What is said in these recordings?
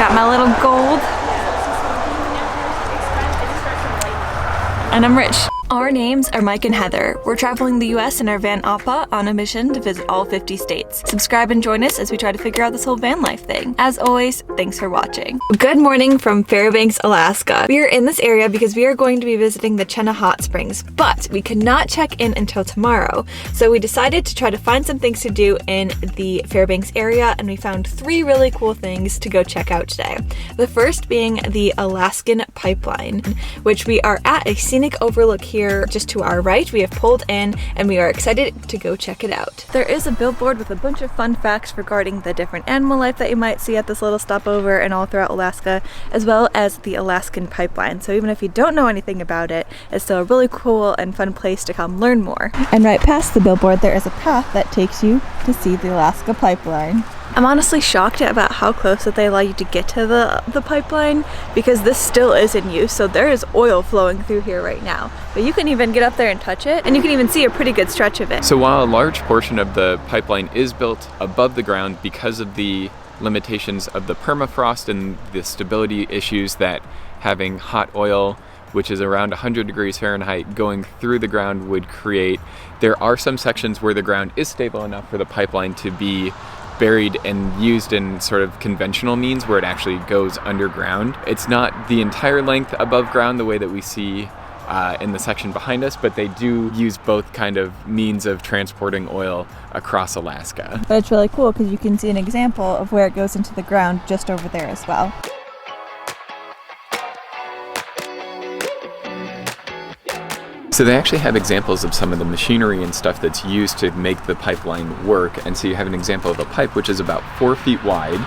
Got my little gold. And I'm rich. Our names are Mike and Heather. We're traveling the US in our van Appa on a mission to visit all 50 states. Subscribe and join us as we try to figure out this whole van life thing. As always, thanks for watching. Good morning from Fairbanks, Alaska. We are in this area because we are going to be visiting the Chenna Hot Springs, but we could not check in until tomorrow. So we decided to try to find some things to do in the Fairbanks area, and we found 3 really cool things to go check out today. The first being the Alaskan Pipeline, which we are at a scenic overlook here just to our right. We have pulled in and we are excited to go check it out. There is a billboard with a bunch of fun facts regarding the different animal life that you might see at this little stopover and all throughout Alaska, as well as the Alaskan Pipeline. So even if you don't know anything about it, it's still a really cool and fun place to come learn more. And right past the billboard there is a path that takes you to see the Alaska Pipeline. I'm honestly shocked about how close that they allow you to get to the pipeline, because this still is in use, so there is oil flowing through here right now. But you can even get up there and touch it, and you can even see a pretty good stretch of it. So while a large portion of the pipeline is built above the ground because of the limitations of the permafrost and the stability issues that having hot oil, which is around 100 degrees Fahrenheit, going through the ground would create, there are some sections where the ground is stable enough for the pipeline to be buried and used in sort of conventional means where it actually goes underground. It's not the entire length above ground the way that we see in the section behind us, but they do use both kind of means of transporting oil across Alaska. But it's really cool because you can see an example of where it goes into the ground just over there as well. So they actually have examples of some of the machinery and stuff that's used to make the pipeline work. And so you have an example of a pipe which is about 4 feet wide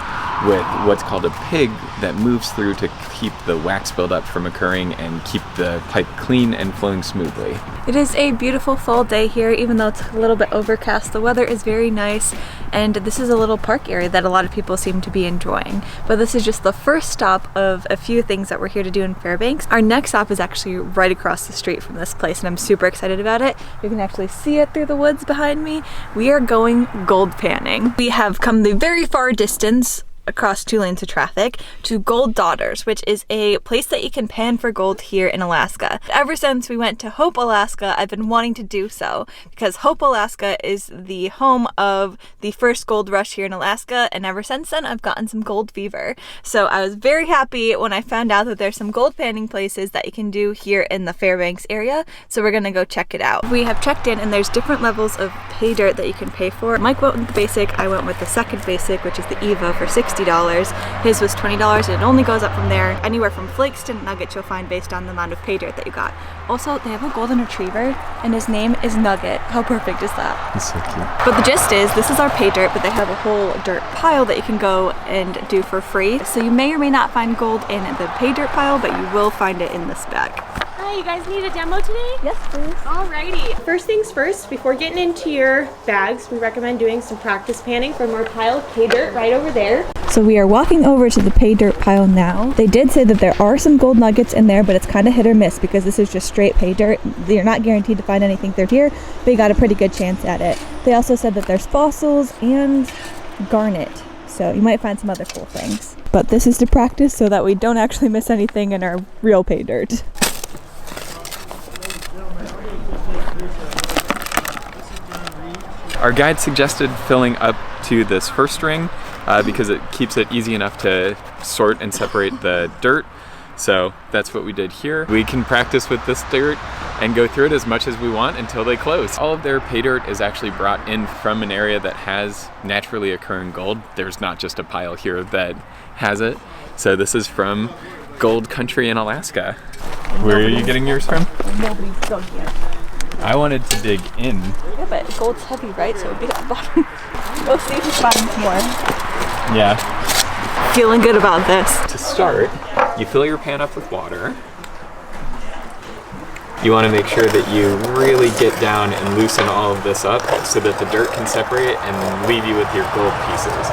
with what's called a pig that moves through to keep the wax buildup from occurring and keep the pipe clean and flowing smoothly. It is a beautiful fall day here, even though it's a little bit overcast. The weather is very nice, and this is a little park area that a lot of people seem to be enjoying. But this is just the first stop of a few things that we're here to do in Fairbanks. Our next stop is actually right across the street from this place, and I'm super excited about it. You can actually see it through the woods behind me. We are going gold panning. We have come the very far distance across 2 lanes of traffic to Gold Daughters, which is a place that you can pan for gold here in Alaska. Ever since we went to Hope, Alaska, I've been wanting to do so because Hope, Alaska is the home of the first gold rush here in Alaska, and ever since then I've gotten some gold fever. So I was very happy when I found out that there's some gold panning places that you can do here in the Fairbanks area, so we're gonna go check it out. We have checked in and there's different levels of pay dirt that you can pay for. Mike went with the basic, I went with the second basic, which is the EVA, for $60. His was $20, and it only goes up from there. Anywhere from flakes to nuggets you'll find based on the amount of pay dirt that you got. Also, they have a golden retriever, and his name is Nugget. How perfect is that? He's so cute. But the gist is, this is our pay dirt, but they have a whole dirt pile that you can go and do for free. So you may or may not find gold in the pay dirt pile, but you will find it in this bag. Hi, you guys need a demo today? Yes, please. Alrighty. First things first, before getting into your bags, we recommend doing some practice panning from our pile of pay dirt right over there. So we are walking over to the pay dirt pile now. They did say that there are some gold nuggets in there, but it's kind of hit or miss because this is just straight pay dirt. You're not guaranteed to find anything through here, but you got a pretty good chance at it. They also said that there's fossils and garnet, so you might find some other cool things. But this is to practice so that we don't actually miss anything in our real pay dirt. Our guide suggested filling up to this first ring because it keeps it easy enough to sort and separate the dirt. So that's what we did here. We can practice with this dirt and go through it as much as we want until they close. All of their pay dirt is actually brought in from an area that has naturally occurring gold. There's not just a pile here that has it. So this is from gold country in Alaska. Where are you getting yours from? Nobody's dug yet. I wanted to dig in. Yeah, but gold's heavy, right? So it'd be at the bottom. We'll see if we find more. Yeah. Feeling good about this. To start, you fill your pan up with water. You want to make sure that you really get down and loosen all of this up so that the dirt can separate and leave you with your gold pieces.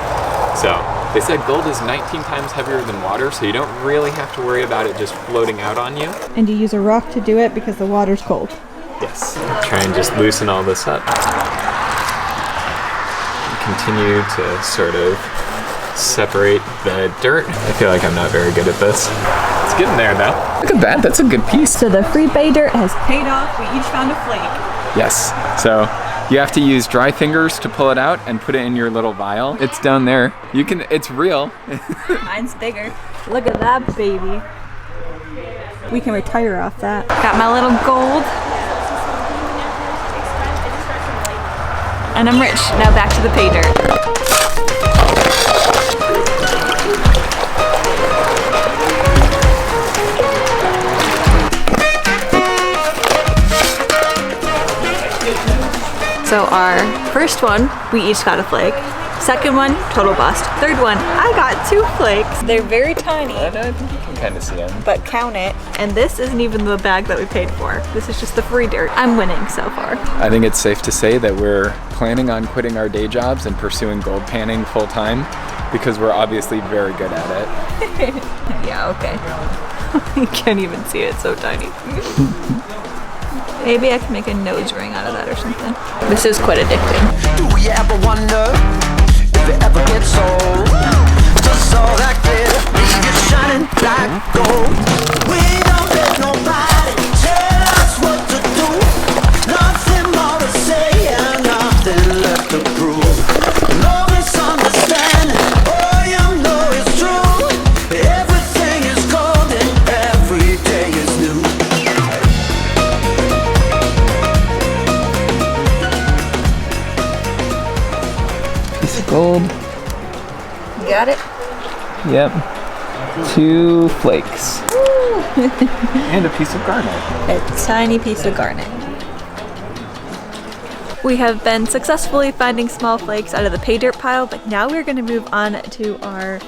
So they said gold is 19 times heavier than water, so you don't really have to worry about it just floating out on you. And you use a rock to do it because the water's cold. Yes. Try and just loosen all this up. Continue to sort of separate the dirt. I feel like I'm not very good at this. It's getting there though. Look at that, that's a good piece. So the free pay dirt has paid off. We each found a flake. Yes, so you have to use dry fingers to pull it out and put it in your little vial. It's down there. You can, it's real. Mine's bigger. Look at that baby. We can retire off that. Got my little gold. And I'm rich. Now back to the pay dirt. So our first one, we each got a flake. Second one, total bust. Third one, I got 2 flakes. They're very tiny. I can kind of see them. But count it. And this isn't even the bag that we paid for. This is just the free dirt. I'm winning so far. I think it's safe to say that we're planning on quitting our day jobs and pursuing gold panning full time because we're obviously very good at it. Yeah, okay. You can't even see it, it's so tiny. Maybe I can make a nose ring out of that or something. This is quite addicting. Do you ever wonder if it ever gets old? Just all that glitter, leave you shining like gold. We don't let nobody tell us what to do. Nothing more to say and nothing left to prove. No misunderstanding, all you know is true. Everything is gold and every day is new. Gold. You got it? Yep. 2 flakes. And a piece of garnet. A tiny piece of garnet. We have been successfully finding small flakes out of the pay dirt pile, but now we're going to move on to our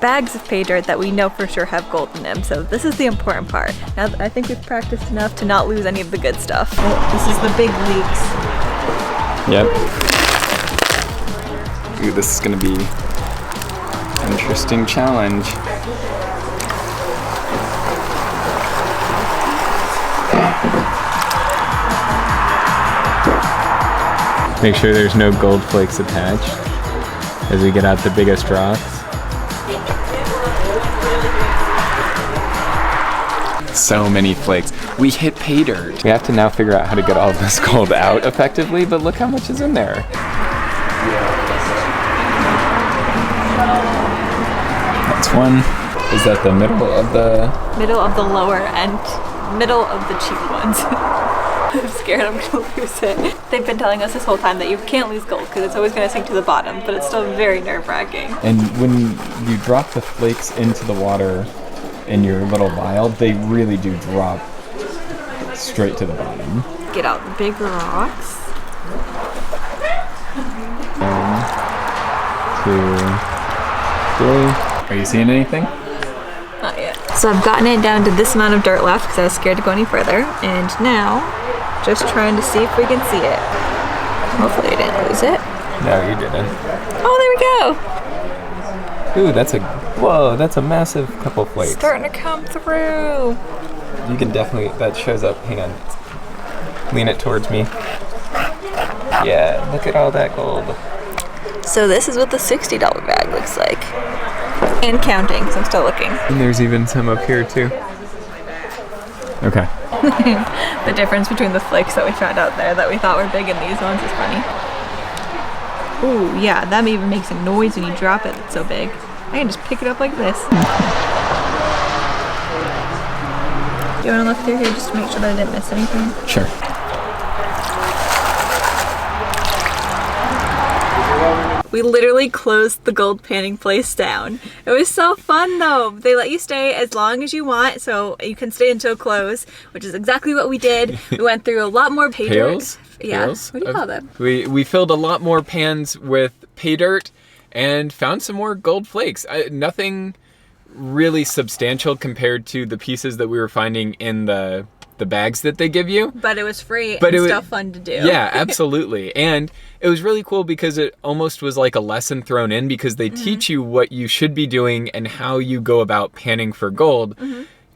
bags of pay dirt that we know for sure have gold in them. So this is the important part. Now I think we've practiced enough to not lose any of the good stuff. This is the big leaks. Yep. Ooh, this is gonna be an interesting challenge. Make sure there's no gold flakes attached as we get out the biggest rocks. So many flakes. We hit pay dirt. We have to now figure out how to get all of this gold out effectively, but look how much is in there. That's one. Is that the middle of the... Middle of the lower and middle of the cheap ones. I'm scared I'm gonna lose it. They've been telling us this whole time that you can't lose gold because it's always gonna sink to the bottom, but it's still very nerve-wracking. And when you drop the flakes into the water in your little vial, they really do drop straight to the bottom. Get out the big rocks. 1, 2, 3. Are you seeing anything? Not yet. So I've gotten it down to this amount of dirt left because I was scared to go any further. And now, just trying to see if we can see it. Hopefully I didn't lose it. No, you didn't. Oh, there we go. Ooh, that's a massive couple flakes. Starting to come through. You can definitely, that shows up. Hang on. Lean it towards me. Yeah, look at all that gold. So this is what the $60 bag looks like. And counting, so I'm still looking. And there's even some up here too. Okay. The difference between the flakes that we found out there that we thought were big and these ones is funny. Ooh, yeah, that even makes a noise when you drop it. It's so big. I can just pick it up like this. Do you want to look through here just to make sure that I didn't miss anything? Sure. We literally closed the gold panning place down. It was so fun though. They let you stay as long as you want, so you can stay until close, which is exactly what we did. We went through a lot more pay dirt. Yeah. Pails? What do you call them? We filled a lot more pans with pay dirt and found some more gold flakes. Nothing really substantial compared to the pieces that we were finding in the bags that they give you. But it was free but and it still was fun to do. Yeah, absolutely. And it was really cool because it almost was like a lesson thrown in because they teach you what you should be doing and how you go about panning for gold.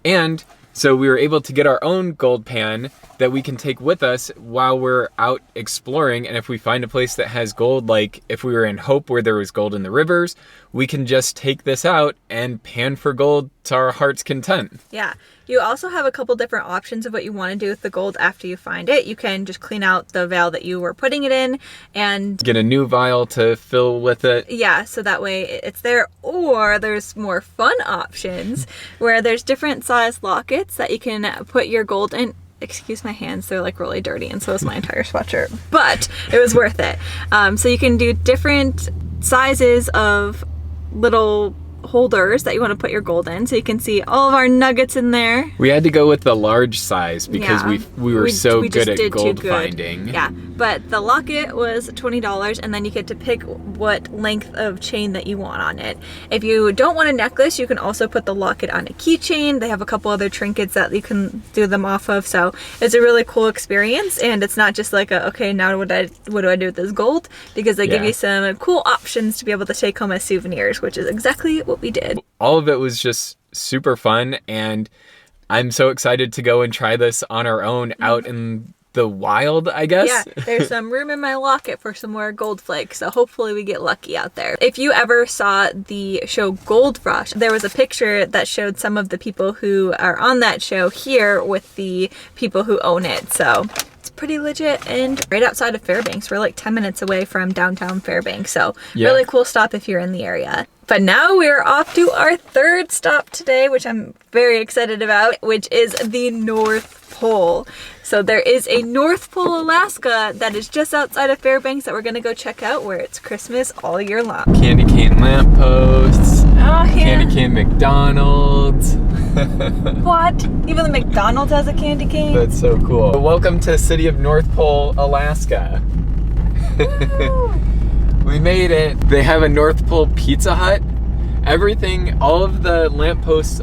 And So we were able to get our own gold pan that we can take with us while we're out exploring. And if we find a place that has gold, like if we were in Hope where there was gold in the rivers, we can just take this out and pan for gold to our heart's content. Yeah. You also have a couple different options of what you want to do with the gold after you find it. You can just clean out the vial that you were putting it in and get a new vial to fill with it. Yeah, so that way it's there. Or there's more fun options where there's different size lockets that you can put your gold in. Excuse my hands, they're like really dirty, and so is my entire sweatshirt, but it was worth it. So you can do different sizes of little holders that you want to put your gold in, so you can see all of our nuggets in there. We had to go with the large size because we were so good at gold good. finding. Yeah, but the locket was $20, and then you get to pick what length of chain that you want on it. If you don't want a necklace, you can also put the locket on a keychain. They have a couple other trinkets that you can do them off of, so it's a really cool experience. And it's not just like okay, now what do I do with this gold, because they give you some cool options to be able to take home as souvenirs, which is exactly what we did. All of it was just super fun, and I'm so excited to go and try this on our own out in the wild, I guess. Yeah, there's some room in my locket for some more gold flakes, so hopefully we get lucky out there. If you ever saw the show Gold Rush, there was a picture that showed some of the people who are on that show here with the people who own it, so it's pretty legit. And right outside of Fairbanks, we're like 10 minutes away from downtown Fairbanks, so really cool stop if you're in the area. But now we're off to our third stop today, which I'm very excited about, which is the North Pole. So there is a North Pole, Alaska that is just outside of Fairbanks that we're gonna go check out, where it's Christmas all year long. Candy cane lampposts, candy cane McDonald's. What? Even the McDonald's has a candy cane? That's so cool. Welcome to City of North Pole, Alaska. We made it. They have a North Pole Pizza Hut. Everything, all of the lampposts,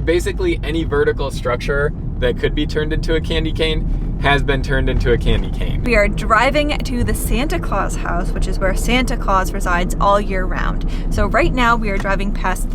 basically any vertical structure that could be turned into a candy cane has been turned into a candy cane. We are driving to the Santa Claus House, which is where Santa Claus resides all year round. So right now we are driving past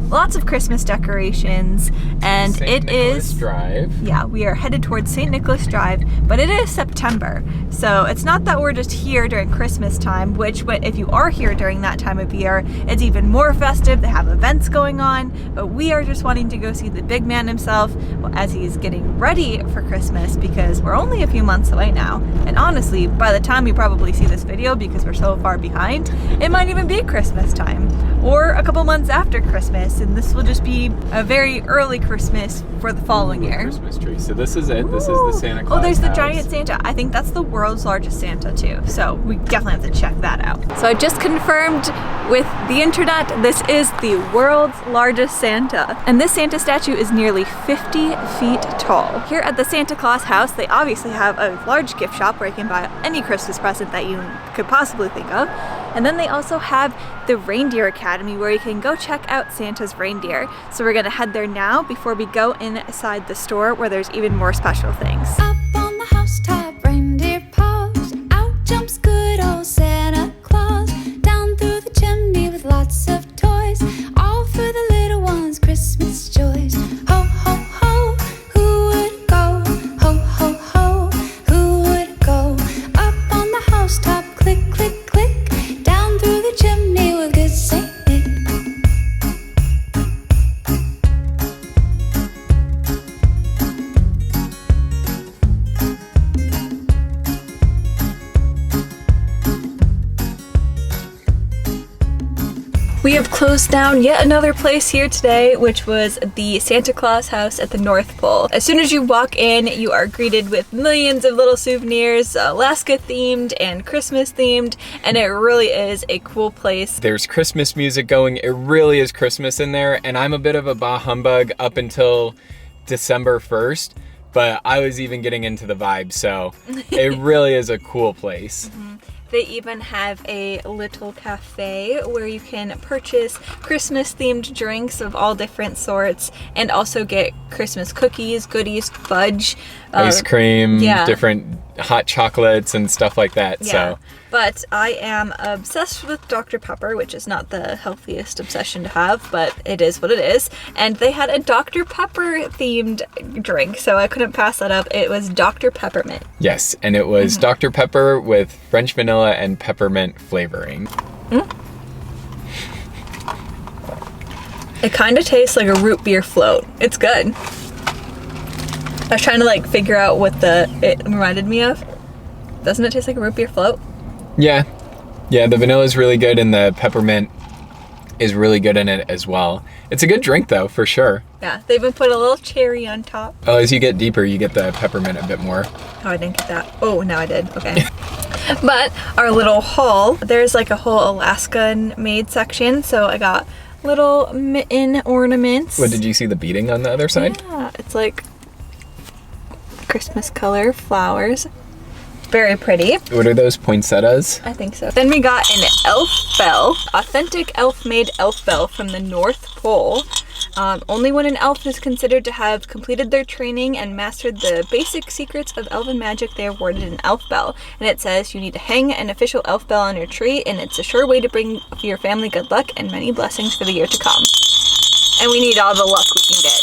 lots of Christmas decorations, and St. Nicholas Drive. Yeah, we are headed towards St. Nicholas Drive, but it is September, so it's not that we're just here during Christmas time, which if you are here during that time of year, it's even more festive. They have events going on, but we are just wanting to go see the big man himself as he's getting ready for Christmas, because we're only a few months away now, and honestly, by the time you probably see this video, because we're so far behind, it might even be Christmas time, or a couple months after Christmas, and this will just be a very early Christmas for the following year. Christmas tree. So this is it. This is the Santa Claus Oh, there's the house. giant Santa. I think that's the world's largest Santa too. So we definitely have to check that out. So I just confirmed with the internet, this is the world's largest Santa. And this Santa statue is nearly 50 feet tall. Here at the Santa Claus House, they obviously have a large gift shop where you can buy any Christmas present that you could possibly think of. And then they also have the Reindeer Academy where you can go check out Santa's reindeer. So we're gonna head there now before we go inside the store where there's even more special things. Up on the housetop, reindeer paws. Out jumps good old Santa Claus. Down through the chimney with lots of toys. All for the little ones' Christmas joys. Ho, ho, ho, who would go? Ho, ho, ho, who would go? Up on the housetop, click, click, click. Down through the chimney with good Saint Nick. We have closed down yet another place here today, which was the Santa Claus House at the North Pole. As soon as you walk in, you are greeted with millions of little souvenirs, Alaska themed and Christmas themed, and it really is a cool place. There's Christmas music going. It really is Christmas in there, and I'm a bit of a bah humbug up until December 1st, but I was even getting into the vibe, so it really is a cool place. They even have a little cafe where you can purchase Christmas themed drinks of all different sorts and also get Christmas cookies, goodies, fudge, Ice cream, yeah. different hot chocolates and stuff like that. Yeah. So But I am obsessed with Dr. Pepper, which is not the healthiest obsession to have, but it is what it is. And they had a Dr. Pepper themed drink, so I couldn't pass that up. It was Dr. Peppermint. Yes, and it was Dr. Pepper with French vanilla and peppermint flavoring. It kind of tastes like a root beer float. It's good. I was trying to like figure out what it reminded me of. Doesn't it taste like a root beer float? Yeah. Yeah, the vanilla is really good and the peppermint is really good in it as well. It's a good drink though, for sure. Yeah, they even put a little cherry on top. Oh, as you get deeper, you get the peppermint a bit more. Oh, I didn't get that. Oh, now I did. Okay. But our little haul, there's like a whole Alaskan made section. So I got little mitten ornaments. What, did you see the beading on the other side? Yeah, it's like Christmas color flowers. Very pretty. What are those, poinsettias? I think so. Then we got an elf bell, authentic elf-made elf bell from the North Pole. Only when an elf is considered to have completed their training and mastered the basic secrets of elven magic, they are awarded an elf bell. And it says you need to hang an official elf bell on your tree, and it's a sure way to bring your family good luck and many blessings for the year to come. And we need all the luck we can get.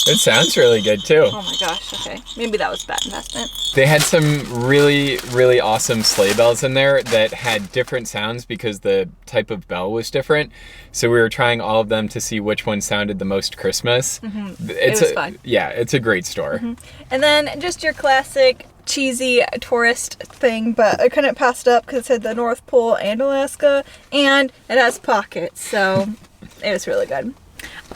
It sounds really good too. Oh my gosh, okay. Maybe that was a bad investment. They had some really, really awesome sleigh bells in there that had different sounds because the type of bell was different. So we were trying all of them to see which one sounded the most Christmas. It was fun. Yeah, it's a great store. And then just your classic cheesy tourist thing, but I couldn't pass it up because it said the North Pole and Alaska, and it has pockets, so it was really good.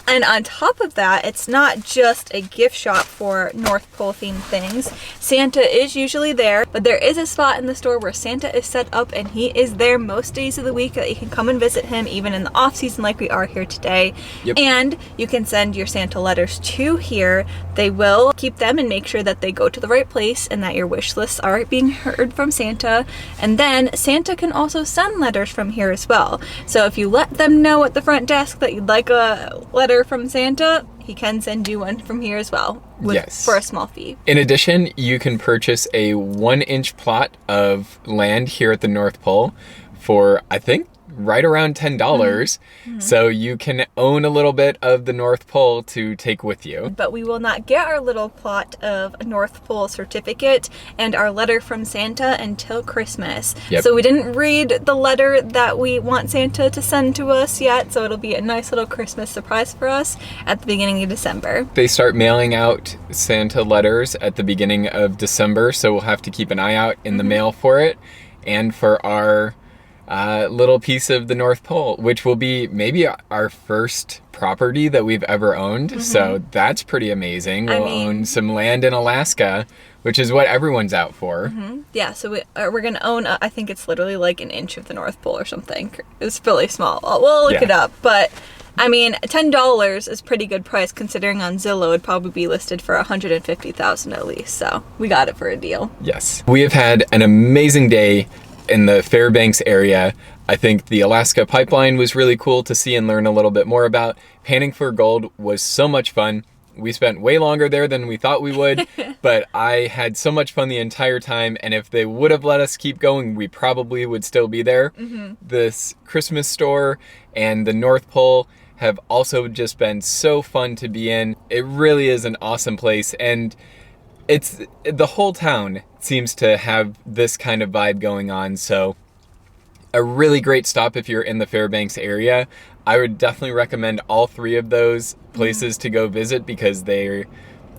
And on top of that, it's not just a gift shop for North Pole themed things. Santa is usually there, but there is a spot in the store where Santa is set up and he is there most days of the week that you can come and visit him even in the off season like we are here today. Yep. And you can send your Santa letters to here. They will keep them and make sure that they go to the right place and that your wish lists are being heard from Santa. And then Santa can also send letters from here as well. So if you let them know at the front desk that you'd like a letter from Santa, he can send you one from here as well for a small fee. In addition, you can purchase a 1-inch plot of land here at the North Pole for, I think, right around $10. So you can own a little bit of the North Pole to take with you. But we will not get our little plot of North Pole certificate and our letter from Santa until Christmas. Yep. So we didn't read the letter that we want Santa to send to us yet, so it'll be a nice little Christmas surprise for us at the beginning of December. They start mailing out Santa letters at the beginning of December, so we'll have to keep an eye out in the mail for it and for our little piece of the North Pole, which will be maybe our first property that we've ever owned. So that's pretty amazing. We'll own some land in Alaska, which is what everyone's out for. Yeah, so we're gonna own, I think it's literally like 1 inch of the North Pole or something. It's really small. We'll look it up, but I mean, $10 is pretty good price considering on Zillow it'd probably be listed for $150,000 at least. So we got it for a deal. Yes. We have had an amazing day in the Fairbanks area. I think the Alaska pipeline was really cool to see and learn a little bit more about. Panning for gold was so much fun. We spent way longer there than we thought we would, but I had so much fun the entire time, and if they would have let us keep going, we probably would still be there. This Christmas store and the North Pole have also just been so fun to be in. It really is an awesome place, and it's the whole town seems to have this kind of vibe going on. So a really great stop if you're in the Fairbanks area. I would definitely recommend all 3 of those places to go visit because they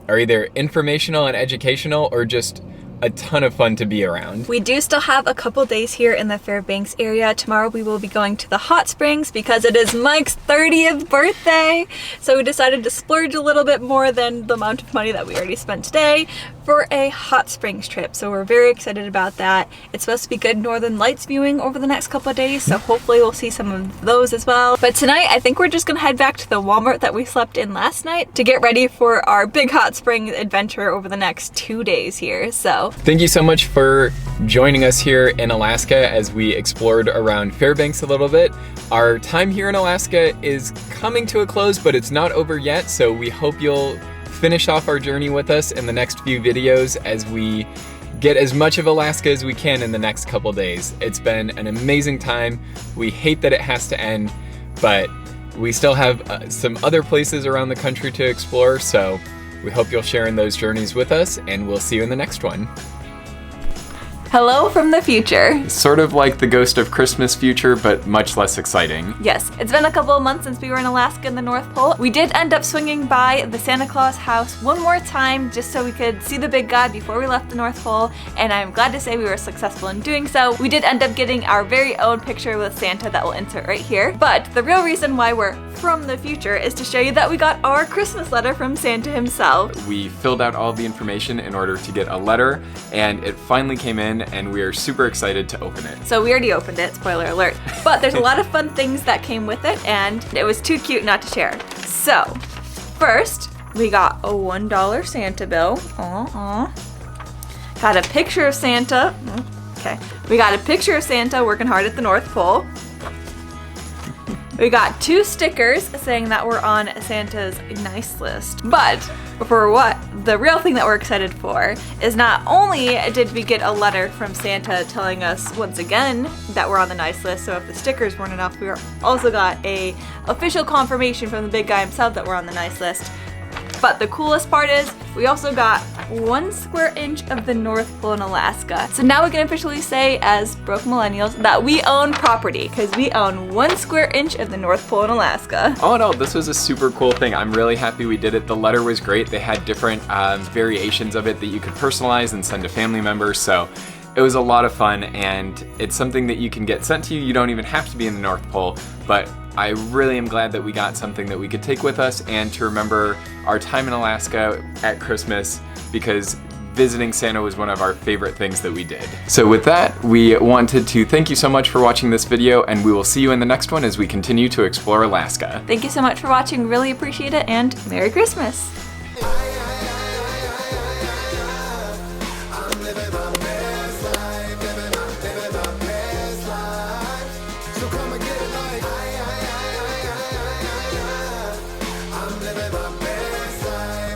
are either informational and educational or just a ton of fun to be around. We do still have a couple days here in the Fairbanks area. Tomorrow we will be going to the hot springs because it is Mike's 30th birthday. So we decided to splurge a little bit more than the amount of money that we already spent today for a hot springs trip. So we're very excited about that. It's supposed to be good northern lights viewing over the next couple of days, so hopefully we'll see some of those as well. But tonight I think we're just gonna head back to the Walmart that we slept in last night to get ready for our big hot spring adventure over the next 2 days here. So thank you so much for joining us here in Alaska as we explored around Fairbanks a little bit. Our time here in Alaska is coming to a close, but it's not over yet, so we hope you'll finish off our journey with us in the next few videos as we get as much of Alaska as we can in the next couple days. It's been an amazing time. We hate that it has to end, but we still have some other places around the country to explore, so we hope you'll share in those journeys with us, and we'll see you in the next one. Hello from the future. Sort of like the Ghost of Christmas future, but much less exciting. Yes, it's been a couple of months since we were in Alaska and the North Pole. We did end up swinging by the Santa Claus house one more time just so we could see the big guy before we left the North Pole, and I'm glad to say we were successful in doing so. We did end up getting our very own picture with Santa that we'll insert right here. But the real reason why we're from the future is to show you that we got our Christmas letter from Santa himself. We filled out all the information in order to get a letter, and it finally came in, and we are super excited to open it. So we already opened it, spoiler alert. But there's a lot of fun things that came with it, and it was too cute not to share. So, first, we got a $1 Santa bill. Got a picture of Santa. Okay. We got a picture of Santa working hard at the North Pole. We got 2 stickers saying that we're on Santa's nice list. But for what? The real thing that we're excited for is not only did we get a letter from Santa telling us once again that we're on the nice list, so if the stickers weren't enough, we also got a official confirmation from the big guy himself that we're on the nice list. But the coolest part is we also got 1 square inch of the North Pole in Alaska. So now we can officially say, as broke millennials, that we own property, because we own 1 square inch of the North Pole in Alaska. All in all, this was a super cool thing. I'm really happy we did it. The letter was great. They had different variations of it that you could personalize and send to family members. So it was a lot of fun, and it's something that you can get sent to you. You don't even have to be in the North Pole, but I really am glad that we got something that we could take with us and to remember our time in Alaska at Christmas, because visiting Santa was one of our favorite things that we did. So with that, we wanted to thank you so much for watching this video, and we will see you in the next one as we continue to explore Alaska. Thank you so much for watching, really appreciate it, and Merry Christmas!